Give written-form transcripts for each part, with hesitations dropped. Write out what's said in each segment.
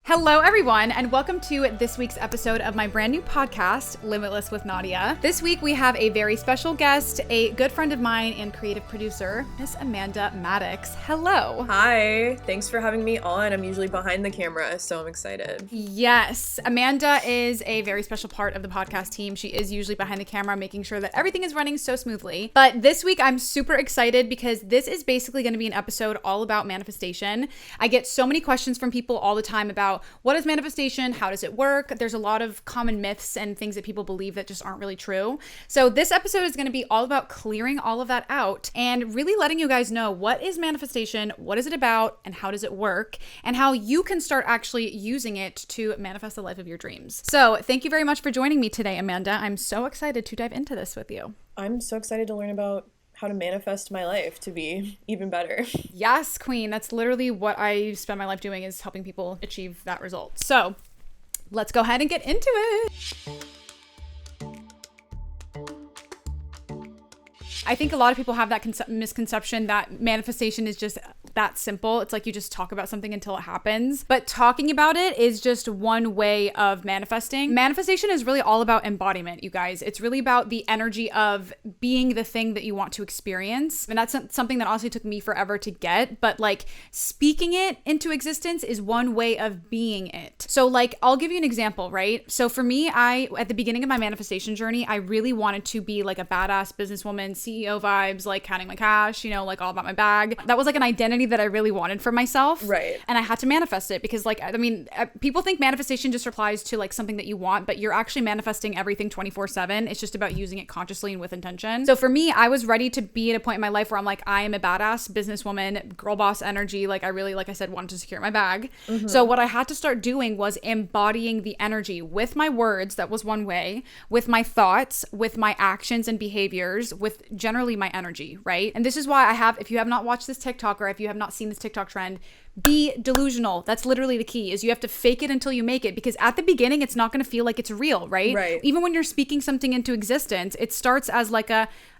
Hello, everyone, and welcome to this week's episode of my brand new podcast, Limitless with Nadia. This week, we have a very special guest, a good friend of mine and creative producer, Miss Amanda Maddocks. Hello. Hi. Thanks for having me on. I'm usually behind the camera, so I'm excited. Yes. Amanda is a very special part of the podcast team. She is usually behind the camera, making sure that everything is running so smoothly. But this week, I'm super excited because this is basically going to be an episode all about manifestation. I get so many questions from people all the time about what is manifestation? How does it work? There's a lot of common myths and things that people believe that just aren't really true. So this episode is going to be all about clearing all of that out and really letting you guys know what is manifestation, what is it about, and how does it work, and how you can start actually using it to manifest the life of your dreams. So thank you very much for joining me today, Amanda. I'm so excited to dive into this with you. I'm so excited to learn about how to manifest my life to be even better. Yes, queen. That's literally what I spend my life doing, is helping people achieve that result. So let's go ahead and get into it. I think a lot of people have that misconception that manifestation is just that simple. It's like you just talk about something until it happens. But talking about it is just one way of manifesting. Manifestation is really all about embodiment, you guys. It's really about the energy of being the thing that you want to experience. And that's something that honestly took me forever to get. But like speaking it into existence is one way of being it. So like, I'll give you an example, right? So for me, at the beginning of my manifestation journey, I really wanted to be like a badass businesswoman, CEO vibes, like counting my cash, you know, like all about my bag. That was like an identity that I really wanted for myself. Right. And I had to manifest it because like, I mean, people think manifestation just applies to like something that you want, but you're actually manifesting everything 24/7. It's just about using it consciously and with intention. So for me, I was ready to be at a point in my life where I'm like, I am a badass businesswoman, girl boss energy. Like I really, like I said, wanted to secure my bag. Mm-hmm. So what I had to start doing was embodying the energy with my words. That was one way, with my thoughts, with my actions and behaviors, with generally my energy, right? And this is why if you have not watched this TikTok, or if you have not seen this TikTok trend, be delusional. That's literally the key, is you have to fake it until you make it, because at the beginning, it's not going to feel like it's real, right? Right. Even when you're speaking something into existence, it starts as like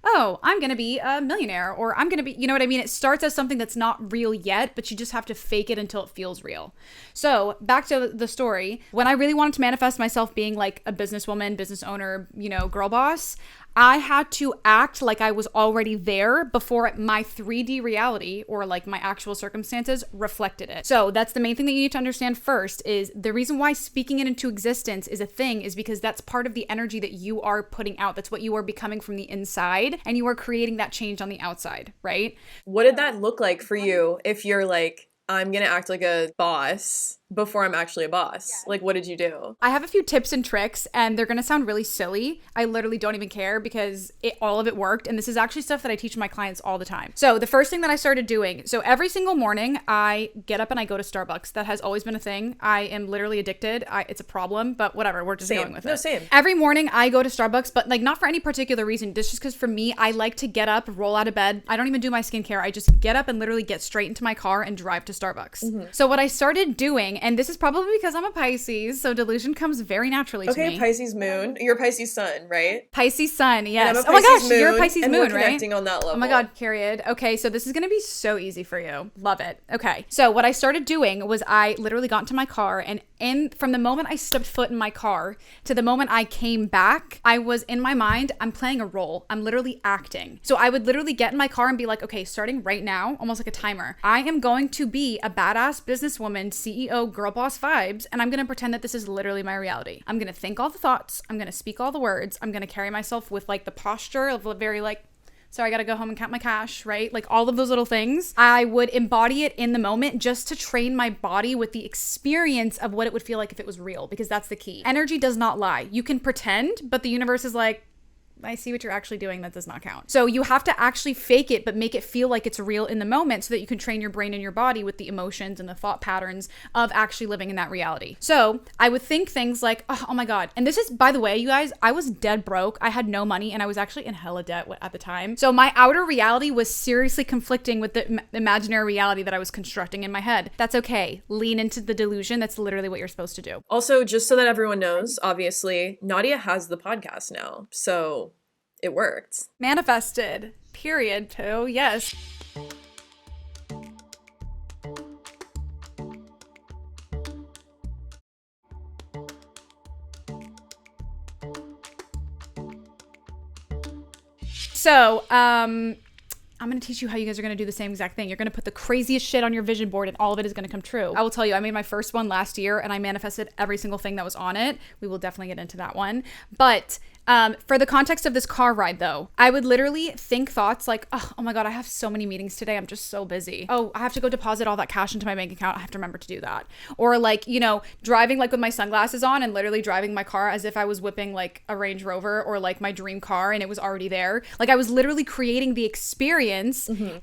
oh, I'm going to be a millionaire, or I'm going to be, you know what I mean? It starts as something that's not real yet, but you just have to fake it until it feels real. So back to the story, when I really wanted to manifest myself being like a businesswoman, business owner, you know, girl boss, I had to act like I was already there before my 3D reality, or like my actual circumstances, reflected it. So that's the main thing that you need to understand first, is the reason why speaking it into existence is a thing is because that's part of the energy that you are putting out. That's what you are becoming from the inside, and you are creating that change on the outside, right? What did that look like for you if you're like, I'm going to act like a boss before I'm actually a boss? Yeah. Like, what did you do? I have a few tips and tricks, and they're going to sound really silly. I literally don't even care, because all of it worked. And this is actually stuff that I teach my clients all the time. So the first thing that I started doing, so every single morning I get up and I go to Starbucks. That has always been a thing. I am literally addicted. It's a problem, but whatever. We're just going with it. No, same. Every morning I go to Starbucks, but like not for any particular reason. This just because for me, I like to get up, roll out of bed. I don't even do my skincare. I just get up and literally get straight into my car and drive to Starbucks. Mm-hmm. So what I started doing, and this is probably because I'm a Pisces, so delusion comes very naturally to me. Okay, Pisces moon. You're a Pisces sun, right? Pisces sun, yes. And I'm a Pisces moon, you're a Pisces and moon, we're connecting right? on that level. Oh my God, period. Okay, so this is going to be so easy for you. Love it. Okay, so what I started doing was I literally got into my car, and from the moment I stepped foot in my car to the moment I came back, I was in my mind, I'm playing a role. I'm literally acting. So I would literally get in my car and be like, okay, starting right now, almost like a timer, I am going to be a badass businesswoman, CEO, girl boss vibes, and I'm going to pretend that this is literally my reality. I'm going to think all the thoughts. I'm going to speak all the words. I'm going to carry myself with like the posture of a very like, so I got to go home and count my cash, right? Like all of those little things. I would embody it in the moment just to train my body with the experience of what it would feel like if it was real, because that's the key. Energy does not lie. You can pretend, but the universe is like, I see what you're actually doing. That does not count. So you have to actually fake it, but make it feel like it's real in the moment so that you can train your brain and your body with the emotions and the thought patterns of actually living in that reality. So I would think things like, oh my God. And this is, by the way, you guys, I was dead broke. I had no money, and I was actually in hella debt at the time. So my outer reality was seriously conflicting with the imaginary reality that I was constructing in my head. That's okay. Lean into the delusion. That's literally what you're supposed to do. Also, just so that everyone knows, obviously, Nadia has the podcast now. So it worked. Manifested. Period, Pooh. Yes. So, I'm going to teach you how you guys are going to do the same exact thing. You're going to put the craziest shit on your vision board and all of it is going to come true. I will tell you, I made my first one last year and I manifested every single thing that was on it. We will definitely get into that one. But for the context of this car ride though, I would literally think thoughts like, oh my God, I have so many meetings today. I'm just so busy. Oh, I have to go deposit all that cash into my bank account. I have to remember to do that. Or like, you know, driving like with my sunglasses on and literally driving my car as if I was whipping like a Range Rover or like my dream car and it was already there. Like I was literally creating the experience.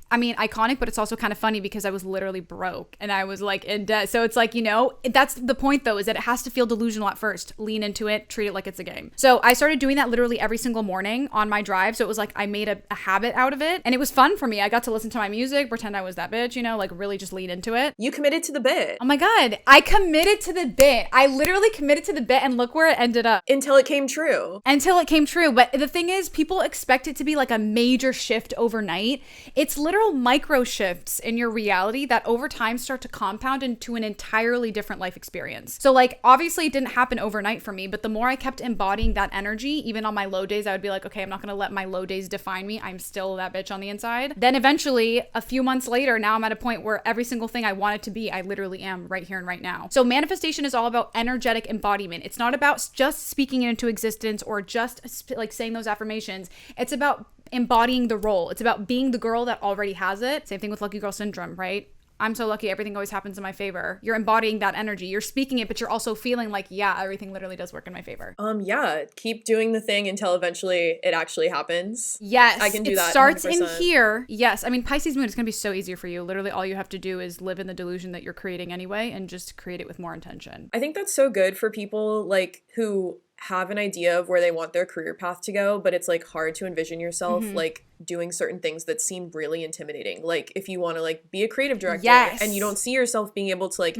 I mean, iconic, but it's also kind of funny because I was literally broke and I was like in debt. So it's like, you know, that's the point though, is that it has to feel delusional at first. Lean into it, treat it like it's a game. So I started doing that literally every single morning on my drive. So it was like I made a habit out of it and it was fun for me. I got to listen to my music, pretend I was that bitch, you know, like really just lean into it. You committed to the bit. Oh my God. I committed to the bit. I literally committed to the bit and look where it ended up. Until it came true. Until it came true. But the thing is, people expect it to be like a major shift overnight. It's literal micro shifts in your reality that over time start to compound into an entirely different life experience. So like, obviously it didn't happen overnight for me, but the more I kept embodying that energy, even on my low days, I would be like, okay, I'm not going to let my low days define me. I'm still that bitch on the inside. Then eventually a few months later, now I'm at a point where every single thing I wanted to be, I literally am right here and right now. So manifestation is all about energetic embodiment. It's not about just speaking it into existence or just like saying those affirmations. It's about embodying the role. It's about being the girl that already has it. Same thing with lucky girl syndrome, right? I'm so lucky. Everything always happens in my favor. You're embodying that energy. You're speaking it, but you're also feeling like, yeah, everything literally does work in my favor. Yeah. Keep doing the thing until eventually it actually happens. Yes. I can do that. It starts 100%. in here. Yes. I mean, Pisces moon, it's going to be so easier for you. Literally all you have to do is live in the delusion that you're creating anyway and just create it with more intention. I think that's so good for people like who have an idea of where they want their career path to go, but it's like hard to envision yourself like doing certain things that seem really intimidating. Like if you want to like be a creative director and you don't see yourself being able to like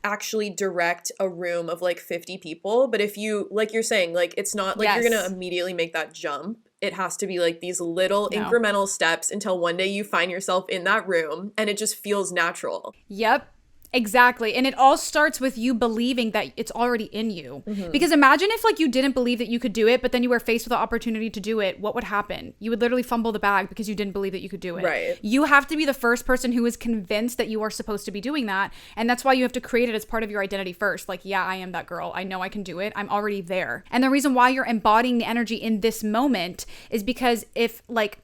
actually direct a room of like 50 people, but if you, like you're saying, like it's not like you're gonna immediately make that jump. It has to be like these little incremental steps until one day you find yourself in that room and it just feels natural. Yep. Exactly. And it all starts with you believing that it's already in you. Because imagine if like you didn't believe that you could do it, but then you were faced with the opportunity to do it. What would happen? You would literally fumble the bag because you didn't believe that you could do it. Right. You have to be the first person who is convinced that you are supposed to be doing that. And that's why you have to create it as part of your identity first. Like, yeah, I am that girl. I know I can do it. I'm already there. And the reason why you're embodying the energy in this moment is because if like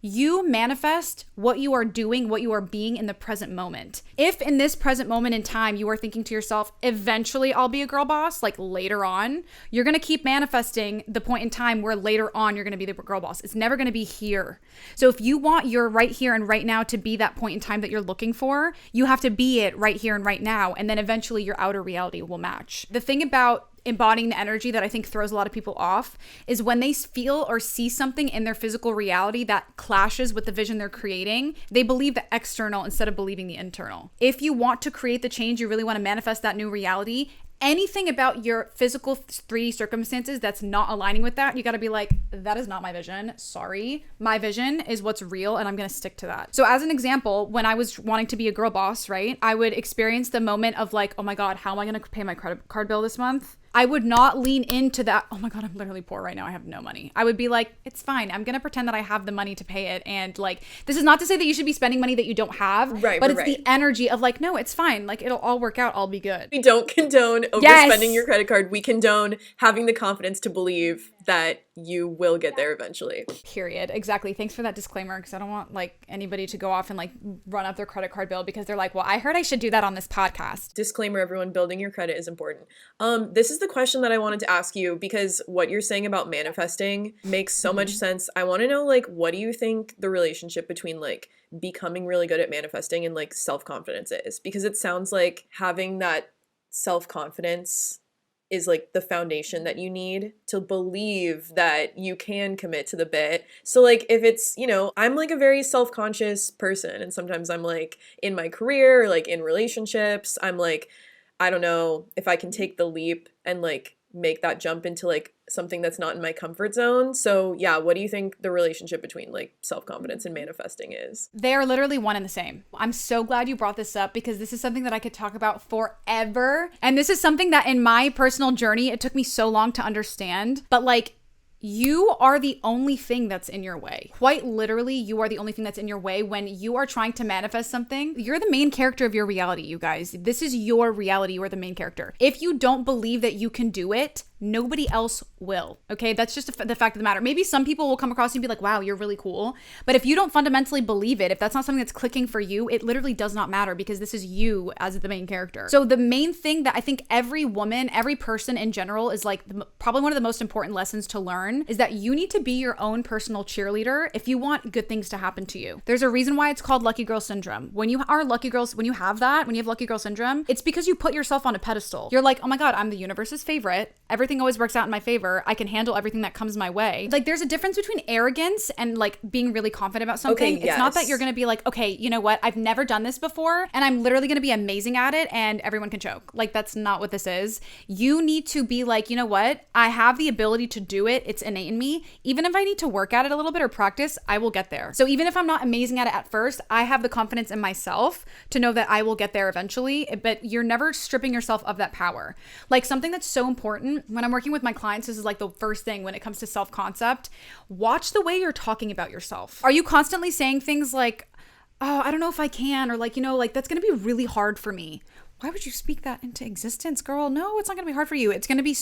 you manifest what you are doing, what you are being in the present moment. If in this present moment in time, you are thinking to yourself, eventually I'll be a girl boss, like later on, you're going to keep manifesting the point in time where later on you're going to be the girl boss. It's never going to be here. So if you want your right here and right now to be that point in time that you're looking for, you have to be it right here and right now. And then eventually your outer reality will match. The thing about embodying the energy that I think throws a lot of people off is when they feel or see something in their physical reality that clashes with the vision they're creating, they believe the external instead of believing the internal. If you want to create the change, you really want to manifest that new reality, anything about your physical 3D circumstances that's not aligning with that, you got to be like, that is not my vision. Sorry. My vision is what's real and I'm going to stick to that. So as an example, when I was wanting to be a girl boss, right, I would experience the moment of like, oh my God, how am I going to pay my credit card bill this month? I would not lean into that. Oh my God, I'm literally poor right now. I have no money. I would be like, it's fine. I'm going to pretend that I have the money to pay it. And like, this is not to say that you should be spending money that you don't have, but it's the energy of like, no, it's fine. Like it'll all work out. I'll be good. We don't condone overspending your credit card. We condone having the confidence to believe that you will get there eventually. Period. Exactly. Thanks for that disclaimer, because I don't want like anybody to go off and like run up their credit card bill because they're like, well, I heard I should do that on this podcast. Disclaimer, everyone, building your credit is important. This is the question that I wanted to ask you because what you're saying about manifesting makes so much sense. I want to know, like, what do you think the relationship between like becoming really good at manifesting and like self-confidence is? Because it sounds like having that self-confidence is like the foundation that you need to believe that you can commit to the bit. So like if it's, you know, I'm like a very self-conscious person and sometimes I'm like in my career or like in relationships, I'm like, I don't know if I can take the leap and like make that jump into like something that's not in my comfort zone. So yeah, what do you think the relationship between like self-confidence and manifesting is? They are literally one and the same. I'm so glad you brought this up because this is something that I could talk about forever. And this is something that in my personal journey, it took me so long to understand. But like, You are the only thing that's in your way. Quite literally, you are the only thing that's in your way when you are trying to manifest something. You're the main character of your reality, you guys. This is your reality. You are the main character. If you don't believe that you can do it, nobody else will. Okay, that's just the fact of the matter. Maybe some people will come across you and be like, wow, you're really cool. But if you don't fundamentally believe it, if that's not something that's clicking for you, it literally does not matter because this is you as the main character. So the main thing that I think every woman, every person in general is like probably one of the most important lessons to learn is that you need to be your own personal cheerleader if you want good things to happen to you. There's a reason why it's called lucky girl syndrome. When you are lucky girls, when you have lucky girl syndrome, it's because you put yourself on a pedestal. You're like, oh my God, I'm the universe's favorite. Everything always works out in my favor. I can handle everything that comes my way. Like there's a difference between arrogance and like being really confident about something. Okay, yes. It's not that you're going to be like, okay, you know what? I've never done this before and I'm literally going to be amazing at it and everyone can choke. Like that's not what this is. You need to be like, you know what? I have the ability to do it. It's innate in me. Even if I need to work at it a little bit or practice, I will get there. So even if I'm not amazing at it at first, I have the confidence in myself to know that I will get there eventually, but you're never stripping yourself of that power. Like something that's so important when I'm working with my clients, this is like the first thing when it comes to self-concept, watch the way you're talking about yourself. Are you constantly saying things like, oh, I don't know if I can, or like, you know, like that's going to be really hard for me? Why would you speak that into existence, girl? No, it's not going to be hard for you. It's going to be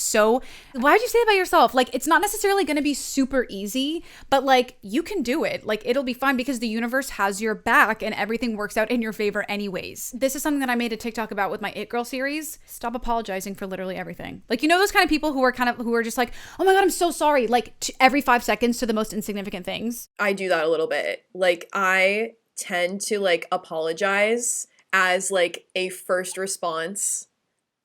why would you say it about yourself? Like, it's not necessarily going to be super easy, but like, you can do it. Like, it'll be fine because the universe has your back and everything works out in your favor anyways. This is something that I made a TikTok about with my It Girl series. Stop apologizing for literally everything. Like, you know, those kind of people who are just like, oh my God, I'm so sorry. Like every 5 seconds to the most insignificant things. I do that a little bit. Like, I tend to like apologize as like a first response,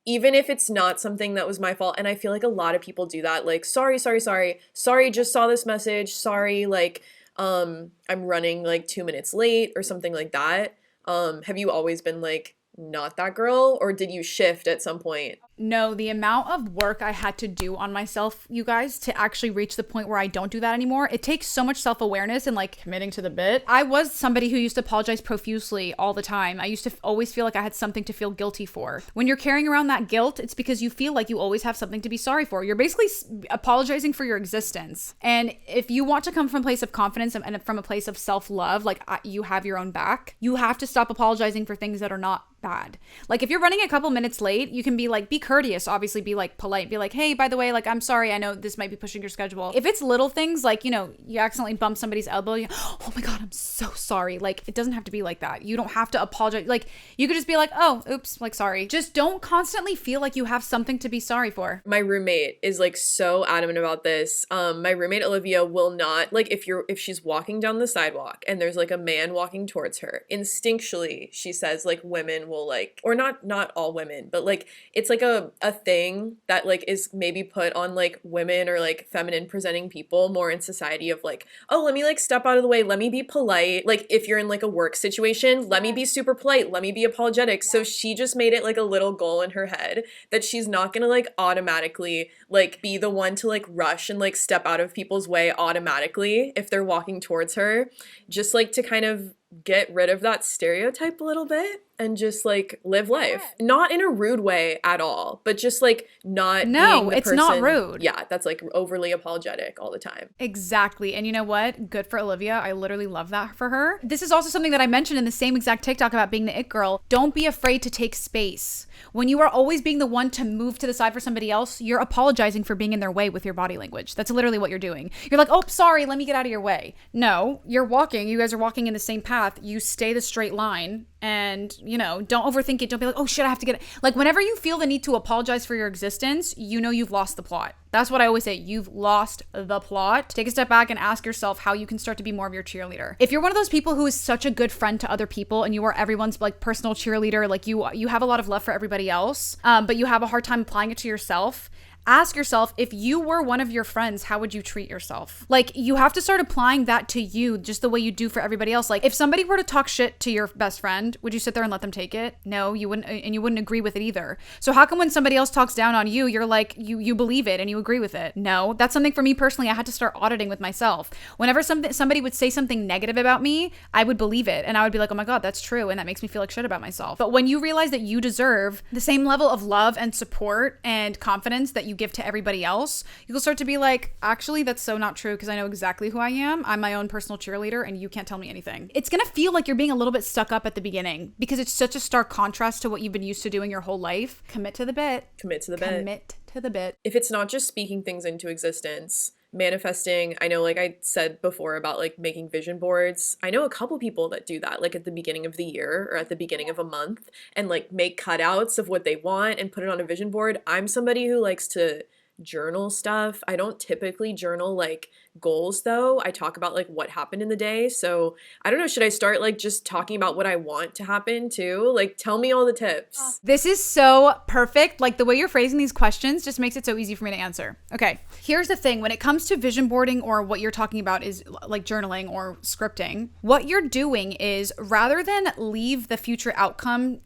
even if it's not something that was my fault. And I feel like a lot of people do that. Like, sorry, just saw this message. Sorry, like, I'm running like 2 minutes late or something like that. Have you always been like not that girl, or did you shift at some point? No, the amount of work I had to do on myself, you guys, to actually reach the point where I don't do that anymore. It takes so much self-awareness and like committing to the bit. I was somebody who used to apologize profusely all the time. I used to always feel like I had something to feel guilty for. When you're carrying around that guilt, it's because you feel like you always have something to be sorry for. You're basically apologizing for your existence. And if you want to come from a place of confidence and from a place of self-love, like you have your own back, you have to stop apologizing for things that are not bad. Like if you're running a couple minutes late, you can be like, be courteous, obviously be like polite, be like, hey, by the way, like, I'm sorry, I know this might be pushing your schedule. If it's little things like, you know, you accidentally bump somebody's elbow, oh my God, I'm so sorry. Like, it doesn't have to be like that. You don't have to apologize. Like, you could just be like, oh, oops, like, sorry. Just don't constantly feel like you have something to be sorry for. My roommate is like so adamant about this. My roommate Olivia will not, like, if she's walking down the sidewalk and there's like a man walking towards her, instinctually she says like women will like, or not all women, but like it's like a thing that like is maybe put on like women or like feminine presenting people more in society of like, oh, let me like step out of the way, let me be polite. Like if you're in like a work situation, let me be super polite, let me be apologetic. So she just made it like a little goal in her head that she's not gonna like automatically like be the one to like rush and like step out of people's way automatically if they're walking towards her, just like to kind of get rid of that stereotype a little bit and just like live life. Not in a rude way at all, but just like not being the it's person, not rude. Yeah, that's like overly apologetic all the time. Exactly. And you know what? Good for Olivia. I literally love that for her. This is also something that I mentioned in the same exact TikTok about being the it girl. Don't be afraid to take space. When you are always being the one to move to the side for somebody else, you're apologizing for being in their way with your body language. That's literally what you're doing. You're like, oh, sorry, let me get out of your way. No, you're walking. You guys are walking in the same path. You stay the straight line and, you know, don't overthink it. Don't be like, oh shit, I have to get it. Like whenever you feel the need to apologize for your existence, you know you've lost the plot. That's what I always say. You've lost the plot. Take a step back and ask yourself how you can start to be more of your cheerleader. If you're one of those people who is such a good friend to other people and you are everyone's like personal cheerleader, like you have a lot of love for everybody else, but you have a hard time applying it to yourself, ask yourself, if you were one of your friends, how would you treat yourself? Like, you have to start applying that to you just the way you do for everybody else. Like, if somebody were to talk shit to your best friend, would you sit there and let them take it? No, you wouldn't, and you wouldn't agree with it either. So how come when somebody else talks down on you, you're like, you believe it and you agree with it? No, that's something for me personally I had to start auditing with myself. Whenever somebody would say something negative about me, I would believe it. And I would be like, oh my God, that's true. And that makes me feel like shit about myself. But when you realize that you deserve the same level of love and support and confidence that you give to everybody else, you'll start to be like, actually, that's so not true because I know exactly who I am. I'm my own personal cheerleader and you can't tell me anything. It's going to feel like you're being a little bit stuck up at the beginning because it's such a stark contrast to what you've been used to doing your whole life. Commit to the bit. Commit to the bit. Commit to the bit. If it's not just speaking things into existence, manifesting, I know like I said before about like making vision boards. I know a couple people that do that like at the beginning of the year or at the beginning of a month and like make cutouts of what they want and put it on a vision board. I'm somebody who likes to journal stuff. I don't typically journal like goals though. I talk about like what happened in the day. So I don't know, should I start like just talking about what I want to happen too? Like tell me all the tips. This is so perfect. Like the way you're phrasing these questions just makes it so easy for me to answer. Okay, here's the thing. When it comes to vision boarding or what you're talking about is like journaling or scripting, what you're doing is rather than leave the future outcome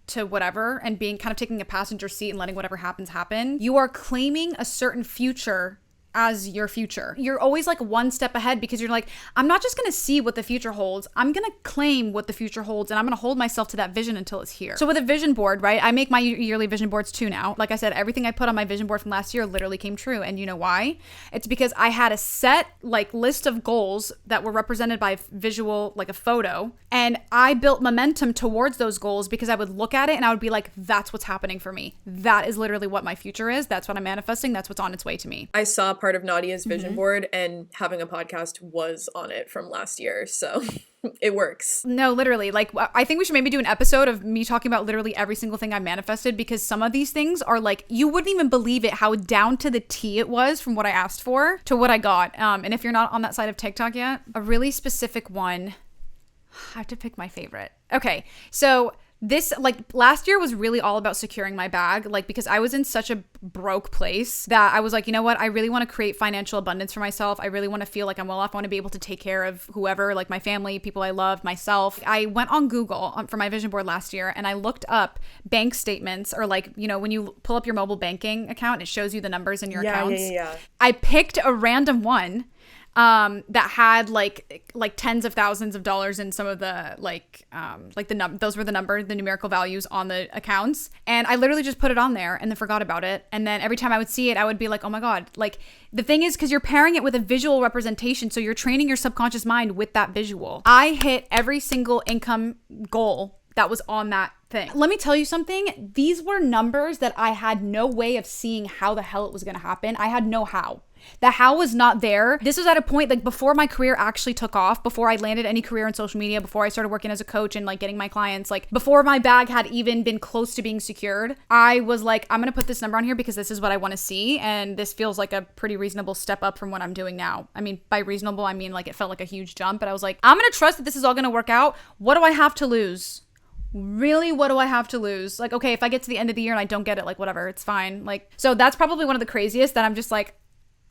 to whatever and being kind of taking a passenger seat and letting whatever happens happen, you are claiming a certain future as your future. You're always like one step ahead because you're like, I'm not just gonna see what the future holds, I'm gonna claim what the future holds and I'm gonna hold myself to that vision until it's here. So with a vision board, right, I make my yearly vision boards too now. Like I said, everything I put on my vision board from last year literally came true. And you know why? It's because I had a set like list of goals that were represented by visual, like a photo, and I built momentum towards those goals because I would look at it and I would be like, that's what's happening for me. That is literally what my future is. That's what I'm manifesting. That's what's on its way to me. I saw part of Nadia's vision board and having a podcast was on it from last year. So it works. No, literally. Like, I think we should maybe do an episode of me talking about literally every single thing I manifested because some of these things are like, you wouldn't even believe it, how down to the T it was from what I asked for to what I got. And if you're not on that side of TikTok yet, a really specific one, I have to pick my favorite. Okay, so this, like, last year was really all about securing my bag, like, because I was in such a broke place that I was like, you know what, I really want to create financial abundance for myself. I really want to feel like I'm well off. I want to be able to take care of whoever, like my family, people I love, myself. I went on Google for my vision board last year and I looked up bank statements, or like, you know, when you pull up your mobile banking account, it shows you the numbers in your accounts. Yeah. I picked a random one that had like tens of thousands of dollars in some of the those were the numbers, the numerical values on the accounts. And I literally just put it on there and then forgot about it. And then every time I would see it, I would be like, oh my God. Like, the thing is, because you're pairing it with a visual representation, so you're training your subconscious mind with that visual. I hit every single income goal that was on that thing. Let me tell you something. These were numbers that I had no way of seeing how the hell it was going to happen. I had no how. The how was not there. This was at a point like before my career actually took off, before I landed any career in social media, before I started working as a coach and like getting my clients, like before my bag had even been close to being secured. I was like, I'm going to put this number on here because this is what I want to see. And this feels like a pretty reasonable step up from what I'm doing now. I mean, by reasonable, I mean like it felt like a huge jump, but I was like, I'm going to trust that this is all going to work out. What do I have to lose? Really, what do I have to lose? Like, okay, if I get to the end of the year and I don't get it, like whatever, it's fine. Like, so that's probably one of the craziest that I'm just like,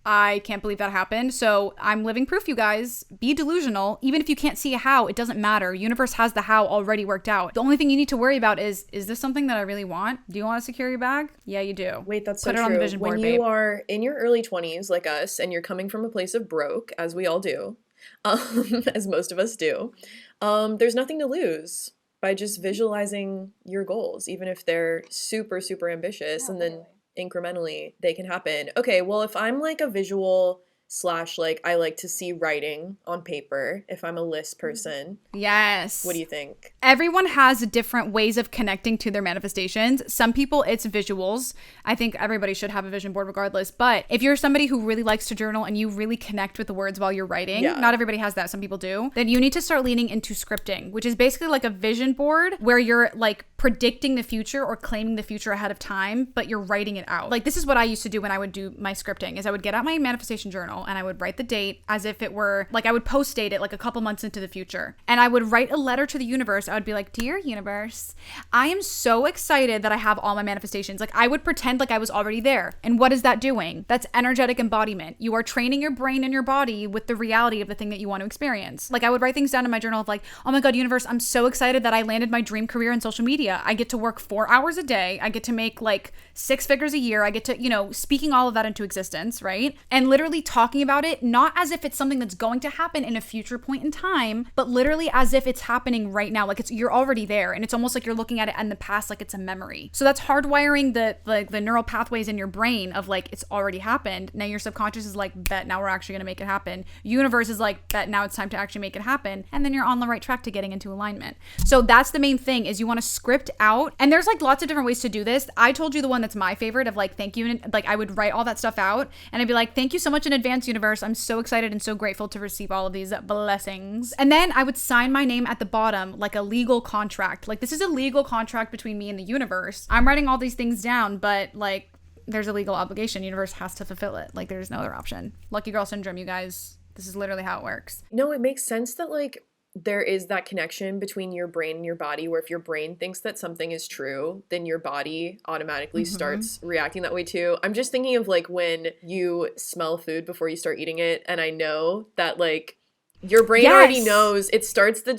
I can't believe that happened. So I'm living proof, you guys. Be delusional. Even if you can't see a how, it doesn't matter. Universe has the how already worked out. The only thing you need to worry about is this something that I really want? Do you want to secure your bag? Yeah, you do. Wait, that's so true. Put it on the vision board, when you are in your early 20s like us and you're coming from a place of broke, as we all do, as most of us do, there's nothing to lose by just visualizing your goals, even if they're super, super ambitious. And then incrementally they can happen. Okay, well, if I'm like a visual / like I like to see writing on paper, if I'm a list person. Yes. What do you think? Everyone has different ways of connecting to their manifestations. Some people, it's visuals. I think everybody should have a vision board regardless. But if you're somebody who really likes to journal and you really connect with the words while you're writing, not everybody has that, some people do, then you need to start leaning into scripting, which is basically like a vision board where you're like predicting the future or claiming the future ahead of time, but you're writing it out. Like, this is what I used to do when I would do my scripting, is I would get out my manifestation journal and I would write the date as if it were, like, I would post date it like a couple months into the future. And I would write a letter to the universe. I would be like, dear universe, I am so excited that I have all my manifestations. Like, I would pretend like I was already there. And what is that doing? That's energetic embodiment. You are training your brain and your body with the reality of the thing that you want to experience. Like, I would write things down in my journal of like, oh my God, universe, I'm so excited that I landed my dream career in social media. I get to work 4 hours a day. I get to make like 6 figures a year. I get to, you know, speaking all of that into existence, right? And literally talking talking about it not as if it's something that's going to happen in a future point in time, but literally as if it's happening right now. Like you're already there, and it's almost like you're looking at it in the past like it's a memory. So that's hardwiring the neural pathways in your brain of like it's already happened. Now your subconscious is like, bet, now we're actually going to make it happen. Universe is like, bet, now it's time to actually make it happen. And then you're on the right track to getting into alignment. So that's the main thing, is you want to script out. And there's like lots of different ways to do this. I told you the one that's my favorite of like, thank you. And like I would write all that stuff out and I'd be like, thank you so much in advance, universe. I'm so excited and so grateful to receive all of these blessings. And then I would sign my name at the bottom like a legal contract. Like this is a legal contract between me and the universe. I'm writing all these things down, but like there's a legal obligation. Universe has to fulfill it. Like there's no other option. Lucky girl syndrome, you guys. This is literally how it works. No, it makes sense that like there is that connection between your brain and your body, where if your brain thinks that something is true, then your body automatically starts reacting that way too. I'm just thinking of like when you smell food before you start eating it, and I know that like your brain already knows it starts the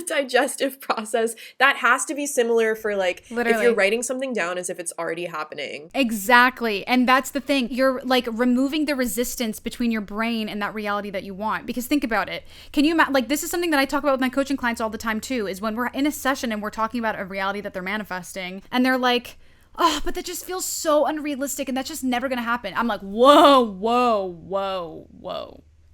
digestive process. That has to be similar for like if you're writing something down as if it's already happening. Exactly. And that's the thing. You're like removing the resistance between your brain and that reality that you want. Because think about it. Can you like this is something that I talk about with my coaching clients all the time too, is when we're in a session and we're talking about a reality that they're manifesting and they're like, oh, but that just feels so unrealistic and that's just never going to happen. I'm like, whoa.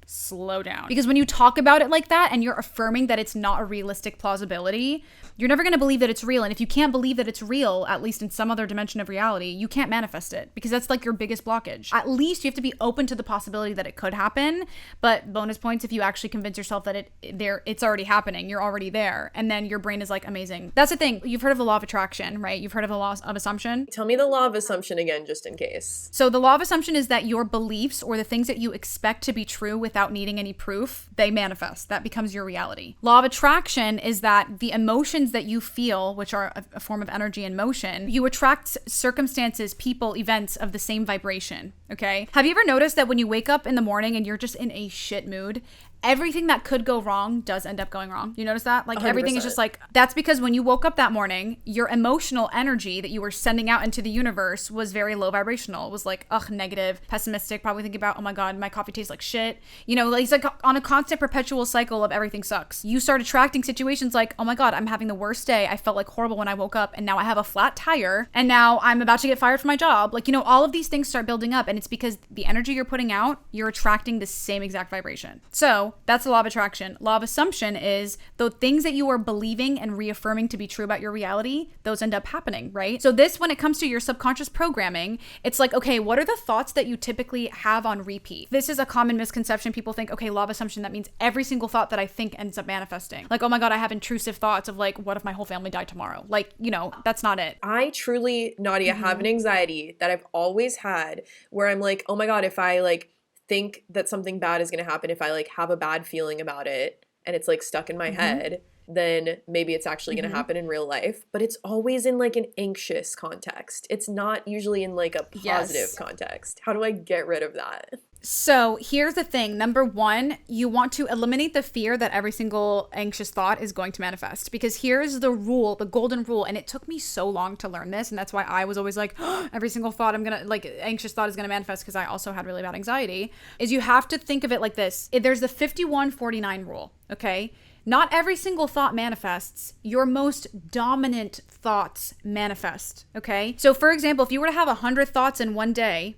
Slow down. Because when you talk about it like that and you're affirming that it's not a realistic plausibility, you're never going to believe that it's real. And if you can't believe that it's real, at least in some other dimension of reality, you can't manifest it, because that's like your biggest blockage. At least you have to be open to the possibility that it could happen. But bonus points if you actually convince yourself that it's already happening, you're already there, and then your brain is like, amazing. That's the thing. You've heard of the law of attraction, right? You've heard of the law of assumption. Tell me the law of assumption again, just in case. So the law of assumption is that your beliefs or the things that you expect to be true without needing any proof, they manifest. That becomes your reality. Law of attraction is that the emotions that you feel, which are a form of energy and motion, you attract circumstances, people, events of the same vibration. Okay? Have you ever noticed that when you wake up in the morning and you're just in a shit mood, everything that could go wrong does end up going wrong? You notice that? Like 100%. Everything is just like, that's because when you woke up that morning, your emotional energy that you were sending out into the universe was very low vibrational. It was like, ugh, negative, pessimistic, probably thinking about, oh my God, my coffee tastes like shit. You know, like it's like on a constant perpetual cycle of everything sucks. You start attracting situations like, oh my God, I'm having the worst day. I felt like horrible when I woke up and now I have a flat tire and now I'm about to get fired from my job. Like, you know, all of these things start building up, and it's because the energy you're putting out, you're attracting the same exact vibration. So that's the law of attraction. Law of assumption is the things that you are believing and reaffirming to be true about your reality, those end up happening, right? So this, when it comes to your subconscious programming, it's like, okay, what are the thoughts that you typically have on repeat? This is a common misconception. People think, okay, law of assumption, that means every single thought that I think ends up manifesting. Like, oh my God, I have intrusive thoughts of like, what if my whole family died tomorrow? Like, you know, that's not it. I truly, Nadia, have an anxiety that I've always had where I'm like, oh my God, if I like think that something bad is going to happen, if I like have a bad feeling about it and it's like stuck in my head, then maybe it's actually going to happen in real life. But it's always in like an anxious context. It's not usually in like a positive context. How do I get rid of that? So here's the thing. Number one, you want to eliminate the fear that every single anxious thought is going to manifest, because here's the rule, the golden rule. And it took me so long to learn this. And that's why I was always like, oh, every single thought anxious thought is going to manifest, because I also had really bad anxiety, is you have to think of it like this. There's the 51-49 rule. Okay. Not every single thought manifests. Your most dominant thoughts manifest. Okay. So for example, if you were to have 100 thoughts in one day,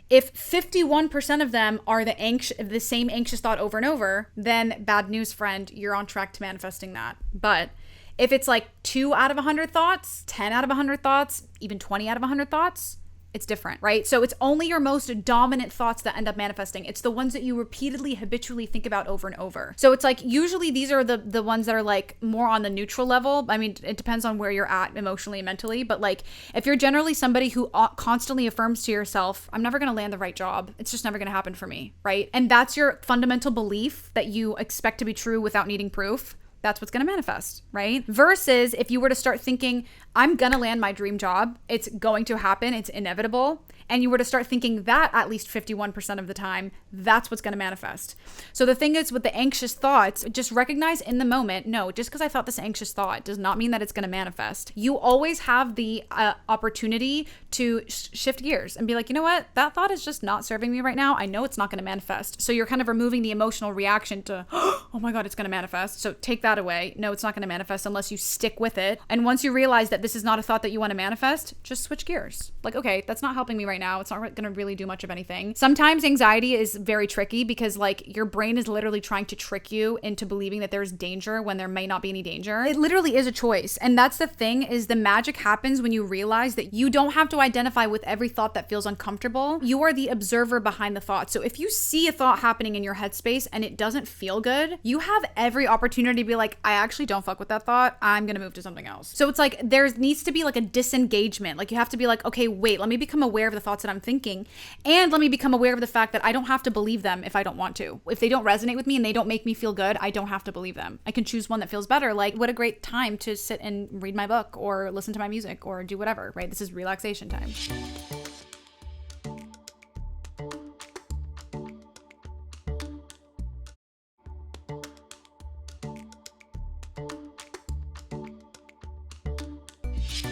if 51% of them are the same anxious thought over and over, then bad news, friend, you're on track to manifesting that. But if it's like 2 out of 100 thoughts, 10 out of 100 thoughts, even 20 out of 100 thoughts, it's different, right? So it's only your most dominant thoughts that end up manifesting. It's the ones that you repeatedly, habitually think about over and over. So it's like, usually these are the ones that are like more on the neutral level. I mean, it depends on where you're at emotionally and mentally, but like if you're generally somebody who constantly affirms to yourself, I'm never going to land the right job. It's just never going to happen for me, right? And that's your fundamental belief that you expect to be true without needing proof. That's what's going to manifest, right? Versus if you were to start thinking, I'm gonna land my dream job. It's going to happen. It's inevitable. And you were to start thinking that at least 51% of the time, that's what's going to manifest. So the thing is with the anxious thoughts, just recognize in the moment, no, just because I thought this anxious thought does not mean that it's going to manifest. You always have the opportunity to shift gears and be like, you know what? That thought is just not serving me right now. I know it's not going to manifest. So you're kind of removing the emotional reaction to, oh my God, it's going to manifest. So take that away. No, it's not going to manifest unless you stick with it. And once you realize that this is not a thought that you want to manifest, just switch gears. Like, okay, that's not helping me right now. It's not going to really do much of anything. Sometimes anxiety is very tricky because like your brain is literally trying to trick you into believing that there's danger when there may not be any danger. It literally is a choice. And that's the thing, is the magic happens when you realize that you don't have to identify with every thought that feels uncomfortable. You are the observer behind the thought. So if you see a thought happening in your headspace and it doesn't feel good, you have every opportunity to be like, I actually don't fuck with that thought. I'm going to move to something else. So it's like there needs to be like a disengagement. Like you have to be like, okay, wait, let me become aware of the thoughts that I'm thinking, and let me become aware of the fact that I don't have to believe them if I don't want to. If they don't resonate with me and they don't make me feel good, I don't have to believe them. I can choose one that feels better. Like, what a great time to sit and read my book or listen to my music or do whatever, right? This is relaxation time.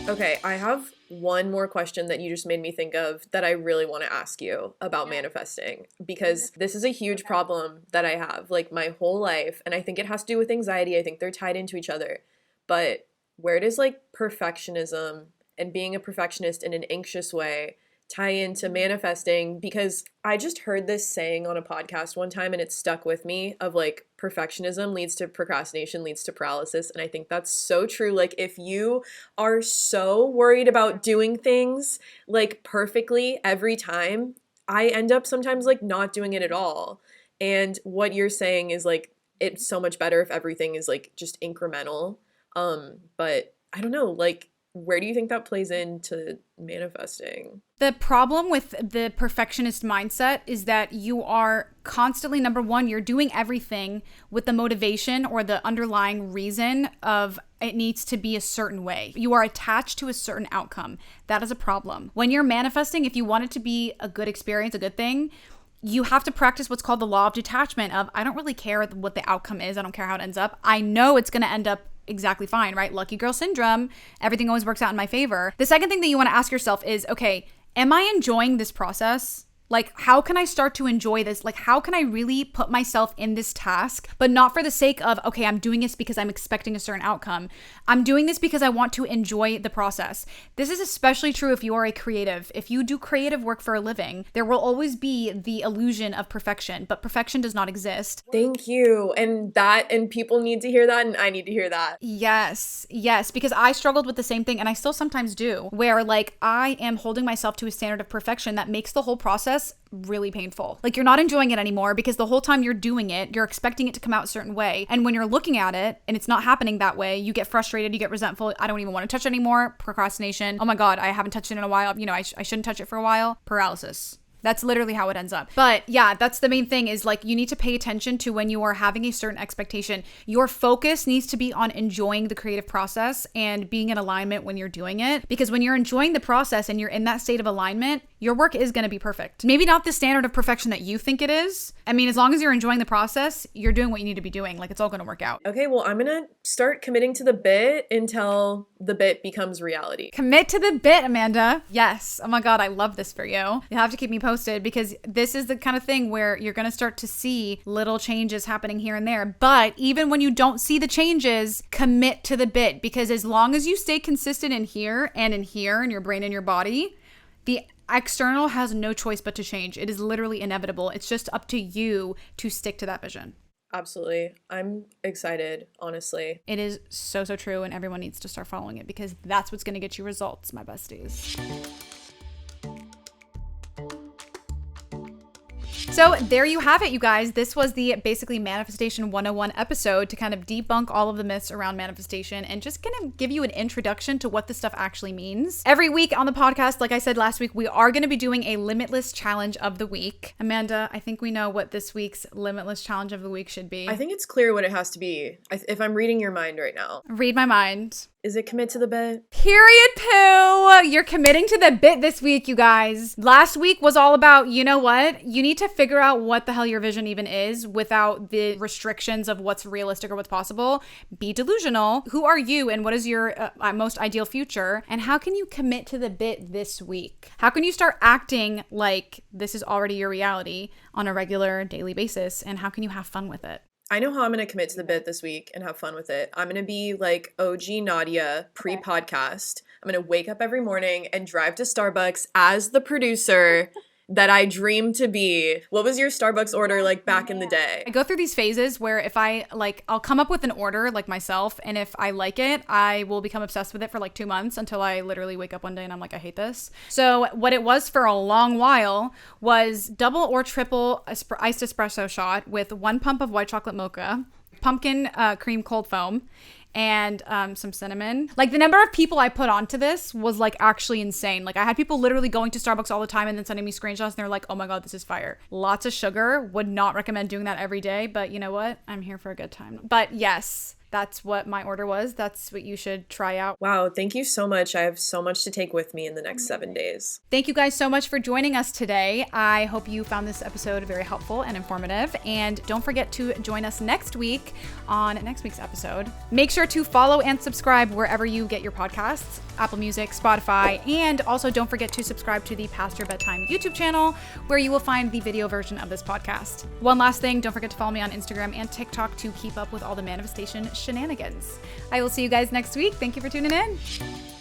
Okay, I have one more question that you just made me think of that I really want to ask you about manifesting, because this is a huge problem that I have like my whole life, and I think it has to do with anxiety. I think they're tied into each other. But where does like perfectionism and being a perfectionist in an anxious way tie into manifesting? Because I just heard this saying on a podcast one time and it stuck with me, of like perfectionism leads to procrastination, leads to paralysis. And I think that's so true. Like if you are so worried about doing things like perfectly every time, I end up sometimes like not doing it at all. And what you're saying is like it's so much better if everything is like just incremental. But I don't know, like where do you think that plays into manifesting? The problem with the perfectionist mindset is that you are constantly, number one, you're doing everything with the motivation or the underlying reason of it needs to be a certain way. You are attached to a certain outcome. That is a problem. When you're manifesting, if you want it to be a good experience, a good thing, you have to practice what's called the law of detachment of, I don't really care what the outcome is. I don't care how it ends up. I know it's going to end up exactly fine, right? Lucky girl syndrome. Everything always works out in my favor. The second thing that you want to ask yourself is, okay, am I enjoying this process? Like, how can I start to enjoy this? Like, how can I really put myself in this task, but not for the sake of, okay, I'm doing this because I'm expecting a certain outcome. I'm doing this because I want to enjoy the process. This is especially true if you are a creative. If you do creative work for a living, there will always be the illusion of perfection, but perfection does not exist. Thank you. And people need to hear that, and I need to hear that. Yes, because I struggled with the same thing, and I still sometimes do, where like I am holding myself to a standard of perfection that makes the whole process really painful. Like you're not enjoying it anymore because the whole time you're doing it, you're expecting it to come out a certain way. And when you're looking at it and it's not happening that way, you get frustrated, you get resentful. I don't even want to touch it anymore. Procrastination. Oh my God, I haven't touched it in a while. You know, I shouldn't touch it for a while. Paralysis. That's literally how it ends up. But yeah, that's the main thing, is like you need to pay attention to when you are having a certain expectation. Your focus needs to be on enjoying the creative process and being in alignment when you're doing it. Because when you're enjoying the process and you're in that state of alignment, your work is going to be perfect. Maybe not the standard of perfection that you think it is. I mean, as long as you're enjoying the process, you're doing what you need to be doing. Like it's all going to work out. Okay, well, I'm going to start committing to the bit until the bit becomes reality. Commit to the bit, Amanda. Yes. Oh my God, I love this for you. You have to keep me posted, because this is the kind of thing where you're going to start to see little changes happening here and there. But even when you don't see the changes, commit to the bit, because as long as you stay consistent in here, in your brain and your body, the external has no choice but to change. It is literally inevitable. It's just up to you to stick to that vision. Absolutely. I'm excited, honestly. It is so true, and everyone needs to start following it, because that's what's going to get you results, my besties. So there you have it, you guys. This was the basically Manifestation 101 episode to kind of debunk all of the myths around manifestation and just kind of give you an introduction to what this stuff actually means. Every week on the podcast, like I said last week, we are going to be doing a Limitless Challenge of the Week. Amanda, I think we know what this week's Limitless Challenge of the Week should be. I think it's clear what it has to be, if I'm reading your mind right now. Read my mind. Is it commit to the bit? Period, poo. You're committing to the bit this week, you guys. Last week was all about, you know what? You need to figure out what the hell your vision even is without the restrictions of what's realistic or what's possible. Be delusional. Who are you and what is your most ideal future? And how can you commit to the bit this week? How can you start acting like this is already your reality on a regular daily basis? And how can you have fun with it? I know how I'm going to commit to the bit this week and have fun with it. I'm going to be like OG Nadia pre-podcast. I'm going to wake up every morning and drive to Starbucks as the producer that I dream to be. What was your Starbucks order like back in the day? I go through these phases where if I'll come up with an order like myself, and if I like it, I will become obsessed with it for like 2 months until I literally wake up one day and I'm like, I hate this. So what it was for a long while was double or triple iced espresso shot with 1 pump of white chocolate mocha, pumpkin cream cold foam, and some cinnamon. Like, the number of people I put onto this was like actually insane. Like, I had people literally going to Starbucks all the time and then sending me screenshots and they're like, oh my God, this is fire. Lots of sugar. Would not recommend doing that every day, but you know what? I'm here for a good time. But yes, that's what my order was. That's what you should try out. Wow, thank you so much. I have so much to take with me in the next 7 days. Thank you guys so much for joining us today. I hope you found this episode very helpful and informative. And don't forget to join us next week on next week's episode. Make sure to follow and subscribe wherever you get your podcasts, Apple Music, Spotify, and also don't forget to subscribe to the Past Your Bedtime YouTube channel where you will find the video version of this podcast. One last thing, don't forget to follow me on Instagram and TikTok to keep up with all the manifestation shenanigans. I will see you guys next week. Thank you for tuning in.